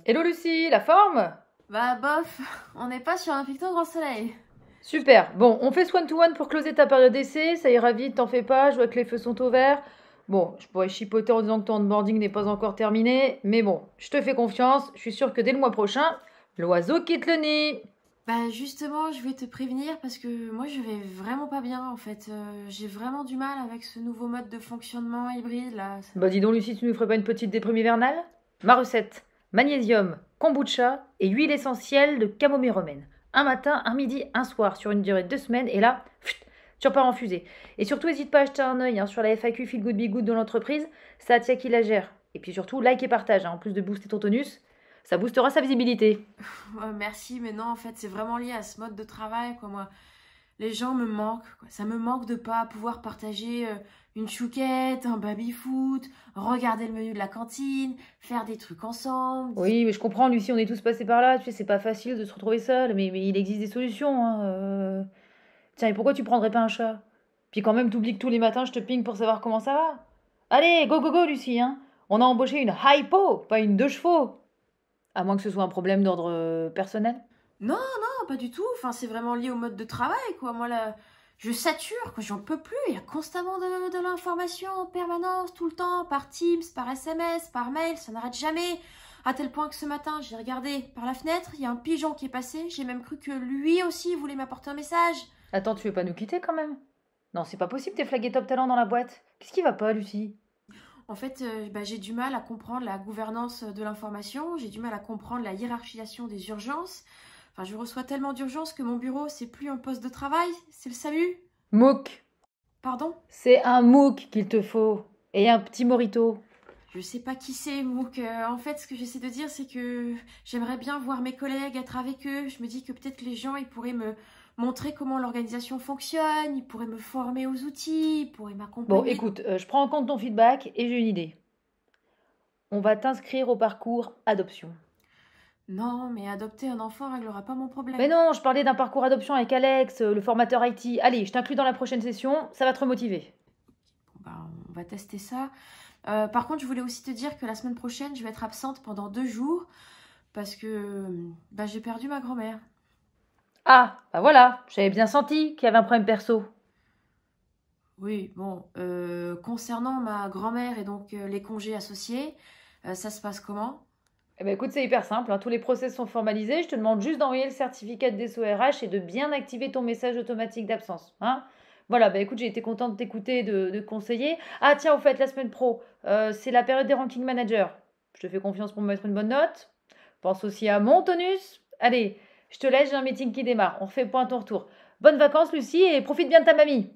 Hello Lucie, la forme? Bah bof, on n'est pas sur un picto grand soleil. Super. Bon, on fait one-to-one pour closer ta période d'essai, ça ira vite, t'en fais pas, je vois que les feux sont au vert. Bon, je pourrais chipoter en disant que ton onboarding n'est pas encore terminé, mais bon, je te fais confiance, je suis sûre que dès le mois prochain, l'oiseau quitte le nid. Bah justement, je vais te prévenir parce que moi je vais vraiment pas bien en fait. J'ai vraiment du mal avec ce nouveau mode de fonctionnement hybride là. Bah dis donc Lucie, tu nous ferais pas une petite déprime hivernale? Ma recette, magnésium, kombucha et huile essentielle de camomille romaine. Un matin, un midi, un soir, sur une durée de 2 semaines, et là, tu repars en fusée. Et surtout, n'hésite pas à jeter un œil sur la FAQ Feel Good Be Good de l'entreprise, c'est Atia qui la gère. Et puis surtout, like et partage, en plus de booster ton tonus, ça boostera sa visibilité. Ouais, merci, mais non en fait c'est vraiment lié à ce mode de travail quoi moi. Les gens me manquent quoi. Ça me manque de pas pouvoir partager une chouquette, un baby-foot, regarder le menu de la cantine, faire des trucs ensemble. Oui, mais je comprends, Lucie, on est tous passés par là, tu sais, c'est pas facile de se retrouver seul, mais il existe des solutions, hein. Tiens, et pourquoi tu prendrais pas un chat? Puis quand même, t'oublies que tous les matins, je te ping pour savoir comment ça va. Allez, go, go, go, Lucie, hein. On a embauché une hypo, pas une 2 chevaux. À moins que ce soit un problème d'ordre personnel. Non, non, pas du tout. Enfin, c'est vraiment lié au mode de travail, quoi. Moi, là, je sature, quoi. J'en peux plus. Il y a constamment de l'information en permanence, tout le temps, par Teams, par SMS, par mail. Ça n'arrête jamais. À tel point que ce matin, j'ai regardé par la fenêtre, il y a un pigeon qui est passé. J'ai même cru que lui aussi voulait m'apporter un message. Attends, tu veux pas nous quitter quand même? Non, c'est pas possible, t'es flagué top talent dans la boîte. Qu'est-ce qui va pas, Lucie? En fait, bah, j'ai du mal à comprendre la gouvernance de l'information. J'ai du mal à comprendre la hiérarchisation des urgences. Enfin, je reçois tellement d'urgences que mon bureau, c'est plus un poste de travail, c'est le SAMU. MOOC. Pardon? C'est un MOOC qu'il te faut. Et un petit morito. Je sais pas qui c'est, Mouk. En fait, ce que j'essaie de dire, c'est que j'aimerais bien voir mes collègues, être avec eux. Je me dis que peut-être que les gens, ils pourraient me montrer comment l'organisation fonctionne, ils pourraient me former aux outils, ils pourraient Bon, m'accompagner. écoute, je prends en compte ton feedback et j'ai une idée. On va t'inscrire au parcours adoption. Non, mais adopter un enfant réglera pas mon Mais problème. non, je parlais d'un parcours adoption avec Alex, le formateur IT. Allez, je t'inclus dans la prochaine session, ça va te remotiver. Bon, bah, on va tester ça. Par contre, je voulais aussi te dire que la semaine prochaine, je vais être absente pendant 2 jours parce que bah, j'ai perdu ma grand-mère. Ah, bah voilà, j'avais bien senti qu'il y avait un problème perso. Oui, bon, concernant ma grand-mère et donc les congés associés, ça se passe comment? Eh ben écoute, c'est hyper simple, hein, tous les process sont formalisés, je te demande juste d'envoyer le certificat de DSORH et de bien activer ton message automatique d'absence, hein. Voilà, bah écoute, j'ai été contente de t'écouter, de te conseiller. Ah tiens, au fait, la semaine pro, c'est la période des ranking managers. Je te fais confiance pour me mettre une bonne note. Pense aussi à mon tonus. Allez, je te laisse, j'ai un meeting qui démarre. On refait point à ton retour. Bonnes vacances, Lucie, et profite bien de ta mamie.